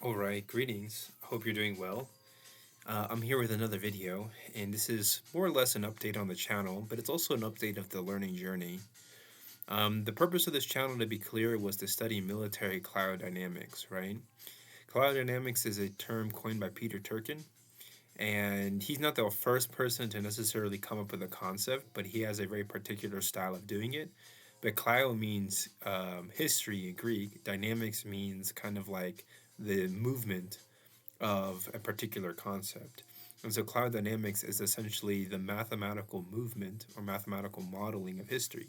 All right, greetings. Hope you're doing well. I'm here with another video, and this is more or less an update on the channel, but it's also an update of the learning journey. The purpose of this channel, to be clear, was to study military cloud dynamics, right? Cloud dynamics is a term coined by Peter Turkin, and he's not the first person to necessarily come up with a concept, but he has a very particular style of doing it. But klio means history in Greek. Dynamics means kind of like the movement of a particular concept. And so cloud dynamics is essentially the mathematical movement or mathematical modeling of history.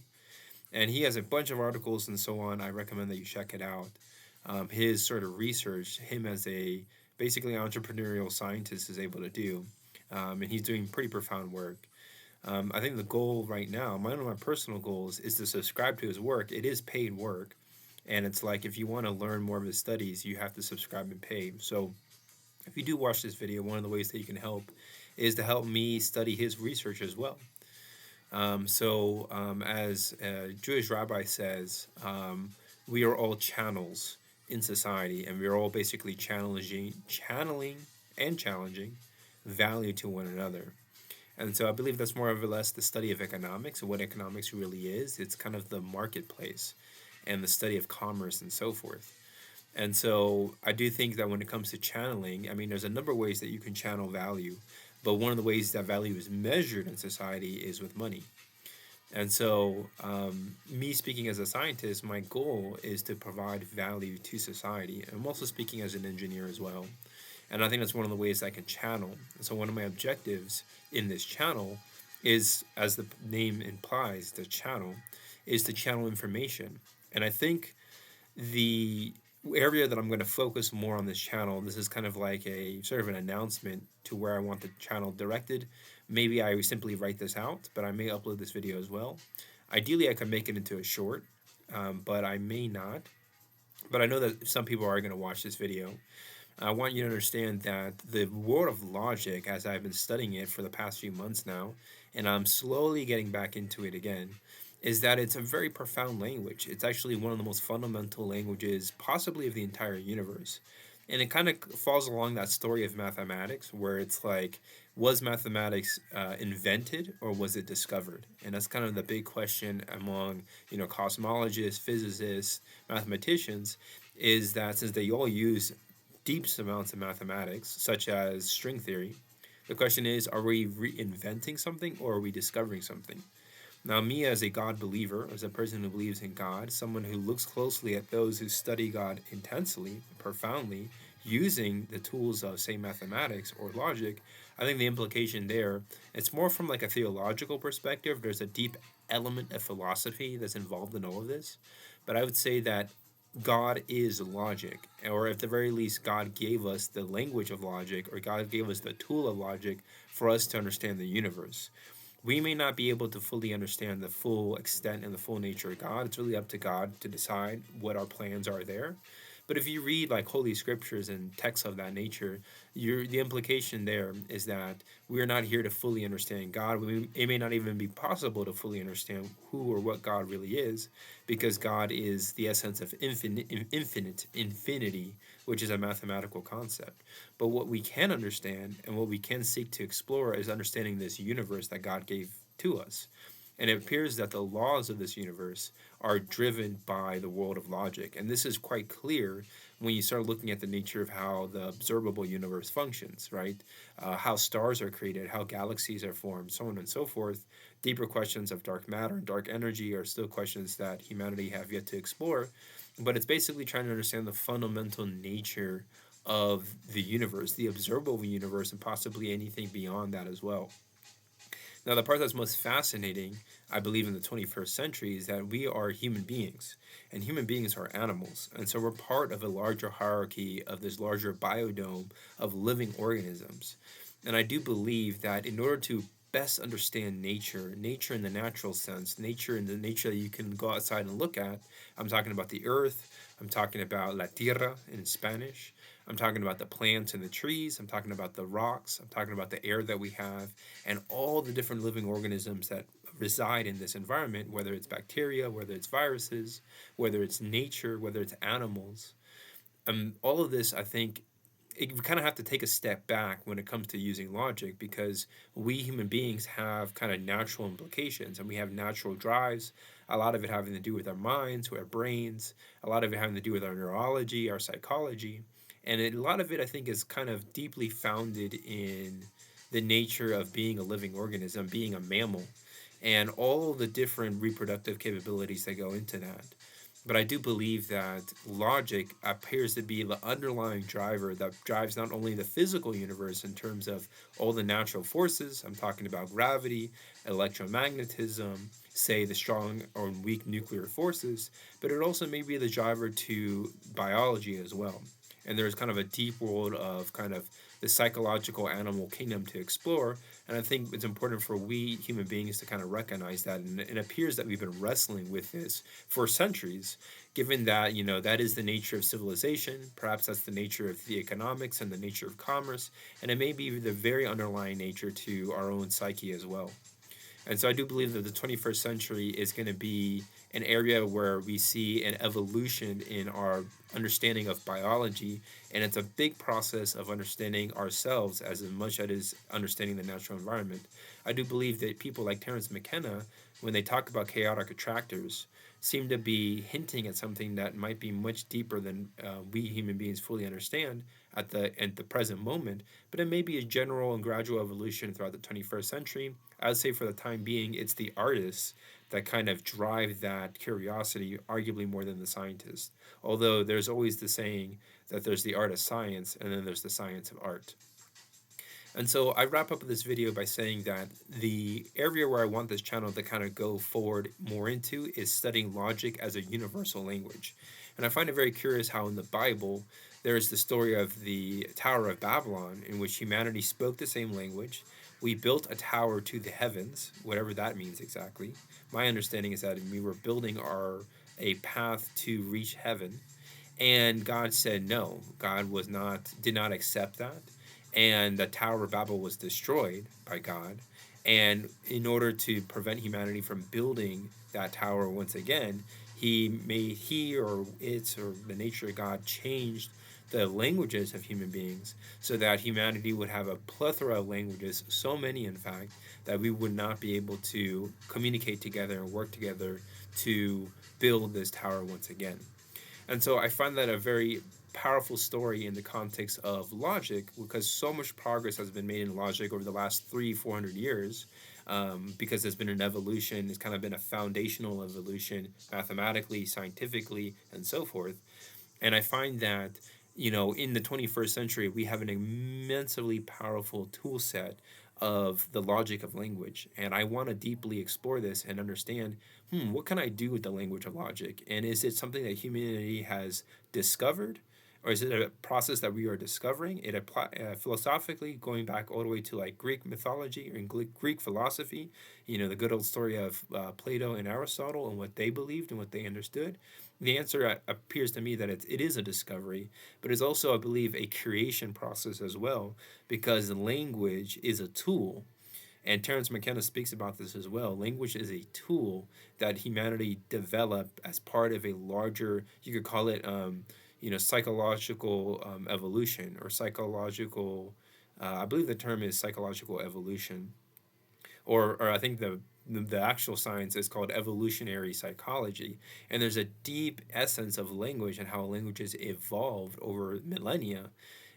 And he has a bunch of articles and so on. I recommend that you check it out. His sort of research, him as a basically entrepreneurial scientist, is able to do. And he's doing pretty profound work. I think the goal right now, one of my personal goals, is to subscribe to his work. It is paid work. And it's like if you want to learn more of his studies, you have to subscribe and pay. So if you do watch this video, one of the ways that you can help is to help me study his research as well. As a Jewish rabbi says, we are all channels in society, and we are all basically channeling and challenging value to one another. And so I believe that's more or less the study of economics and what economics really is. It's kind of the marketplace and the study of commerce and so forth. And so I do think that when it comes to channeling, I mean, there's a number of ways that you can channel value, but one of the ways that value is measured in society is with money. And so, me speaking as a scientist, my goal is to provide value to society. I'm also speaking as an engineer as well. And I think that's one of the ways I can channel. And so, one of my objectives in this channel is, as the name implies, the channel, is to channel information. And I think the area that I'm going to focus more on this channel, this is kind of like a sort of an announcement to where I want the channel directed. Maybe I simply write this out, but I may upload this video as well. Ideally, I could make it into a short, but I may not. But I know that some people are going to watch this video. I want you to understand that the world of logic, as I've been studying it for the past few months now, and I'm slowly getting back into it again, is that it's a very profound language. It's actually one of the most fundamental languages, possibly of the entire universe. And it kind of falls along that story of mathematics, where it's like, was mathematics invented or was it discovered? And that's kind of the big question among cosmologists, physicists, mathematicians, is that since they all use deep amounts of mathematics, such as string theory, the question is, are we reinventing something or are we discovering something? Now, me as a God believer, as a person who believes in God, someone who looks closely at those who study God intensely, profoundly, using the tools of, say, mathematics or logic, I think the implication there, it's more from like a theological perspective. There's a deep element of philosophy that's involved in all of this. But I would say that God is logic, or at the very least, God gave us the language of logic, or God gave us the tool of logic for us to understand the universe. We may not be able to fully understand the full extent and the full nature of God. It's really up to God to decide what our plans are there. But if you read like holy scriptures and texts of that nature, the implication there is that we are not here to fully understand God. It may not even be possible to fully understand who or what God really is, because God is the essence of infinity, which is a mathematical concept. But what we can understand and what we can seek to explore is understanding this universe that God gave to us. And it appears that the laws of this universe are driven by the world of logic. And this is quite clear when you start looking at the nature of how the observable universe functions, right? How stars are created, how galaxies are formed, so on and so forth. Deeper questions of dark matter and dark energy are still questions that humanity have yet to explore. But it's basically trying to understand the fundamental nature of the universe, the observable universe, and possibly anything beyond that as well. Now, the part that's most fascinating, I believe, in the 21st century is that we are human beings, and human beings are animals. And so we're part of a larger hierarchy of this larger biodome of living organisms. And I do believe that in order to best understand nature, nature in the natural sense, nature in the nature that you can go outside and look at, I'm talking about the earth, I'm talking about la tierra in Spanish, I'm talking about the plants and the trees. I'm talking about the rocks. I'm talking about the air that we have and all the different living organisms that reside in this environment, whether it's bacteria, whether it's viruses, whether it's nature, whether it's animals. All of this, I think, we kind of have to take a step back when it comes to using logic, because we human beings have kind of natural implications and we have natural drives, a lot of it having to do with our minds, with our brains, a lot of it having to do with our neurology, our psychology. And a lot of it, I think, is kind of deeply founded in the nature of being a living organism, being a mammal, and all the different reproductive capabilities that go into that. But I do believe that logic appears to be the underlying driver that drives not only the physical universe in terms of all the natural forces, I'm talking about gravity, electromagnetism, say the strong or weak nuclear forces, but it also may be the driver to biology as well. And there's kind of a deep world of kind of the psychological animal kingdom to explore. And I think it's important for we human beings to kind of recognize that. And it appears that we've been wrestling with this for centuries, given that, that is the nature of civilization. Perhaps that's the nature of the economics and the nature of commerce. And it may be the very underlying nature to our own psyche as well. And so I do believe that the 21st century is going to be an area where we see an evolution in our understanding of biology. And it's a big process of understanding ourselves as much as it is understanding the natural environment. I do believe that people like Terence McKenna, when they talk about chaotic attractors, seem to be hinting at something that might be much deeper than we human beings fully understand at the present moment. But it may be a general and gradual evolution throughout the 21st century. I would say for the time being, it's the artists that kind of drive that curiosity, arguably more than the scientists. Although there's always the saying that there's the art of science and then there's the science of art. And so I wrap up this video by saying that the area where I want this channel to kind of go forward more into is studying logic as a universal language. And I find it very curious how in the Bible there is the story of the Tower of Babylon, in which humanity spoke the same language. We built a tower to the heavens, whatever that means exactly. My understanding is that we were building a path to reach heaven, and God said no. God did not accept that, and the Tower of Babel was destroyed by God. And in order to prevent humanity from building that tower once again, he or it's or the nature of God changed the languages of human beings so that humanity would have a plethora of languages, so many in fact, that we would not be able to communicate together and work together to build this tower once again. And so I find that a very powerful story in the context of logic, because so much progress has been made in logic over the last 300-400 years, because there's been an evolution. It's kind of been a foundational evolution mathematically, scientifically, and so forth. And I find that, in the 21st century, we have an immensely powerful tool set of the logic of language. And I want to deeply explore this and understand, what can I do with the language of logic? And is it something that humanity has discovered? Or is it a process that we are discovering? It philosophically, going back all the way to like Greek mythology or Greek philosophy, the good old story of Plato and Aristotle and what they believed and what they understood. The answer appears to me that it is a discovery, but it's also, I believe, a creation process as well, because language is a tool. And Terence McKenna speaks about this as well. Language is a tool that humanity developed as part of a larger, you could call it, psychological evolution or psychological. I believe the term is psychological evolution, or I think the actual science is called evolutionary psychology. And there's a deep essence of language and how languages evolved over millennia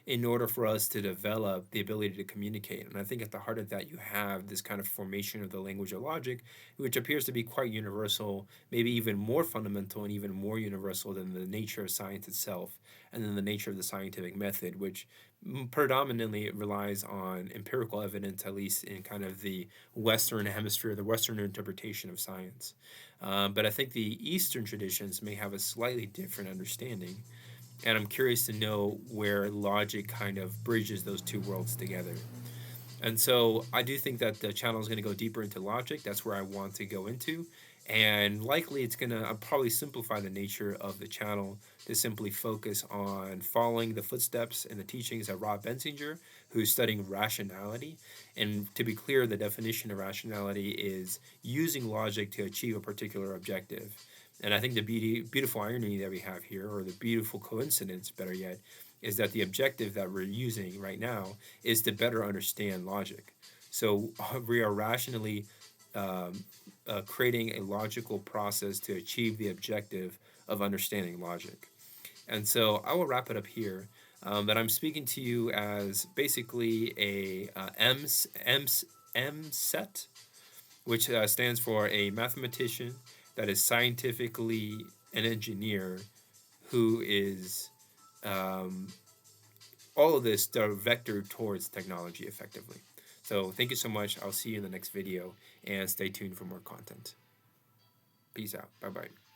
in order for us to develop the ability to communicate. And I think at the heart of that, you have this kind of formation of the language of logic, which appears to be quite universal, maybe even more fundamental and even more universal than the nature of science itself, and then the nature of the scientific method, which predominantly relies on empirical evidence, at least in kind of the Western hemisphere, the Western interpretation of science. But I think the Eastern traditions may have a slightly different understanding. And I'm curious to know where logic kind of bridges those two worlds together. And so I do think that the channel is going to go deeper into logic. That's where I want to go into. And likely it's going to I'll probably simplify the nature of the channel to simply focus on following the footsteps and the teachings of Rob Bensinger, who's studying rationality. And to be clear, the definition of rationality is using logic to achieve a particular objective. And I think the beautiful irony that we have here, or the beautiful coincidence, better yet, is that the objective that we're using right now is to better understand logic. So we are rationally creating a logical process to achieve the objective of understanding logic. And so I will wrap it up here. But I'm speaking to you as basically a MSET, which stands for a mathematician that is scientifically an engineer who is um, all of this vectored towards technology effectively. So thank you so much. I'll see you in the next video and stay tuned for more content. Peace out. Bye bye.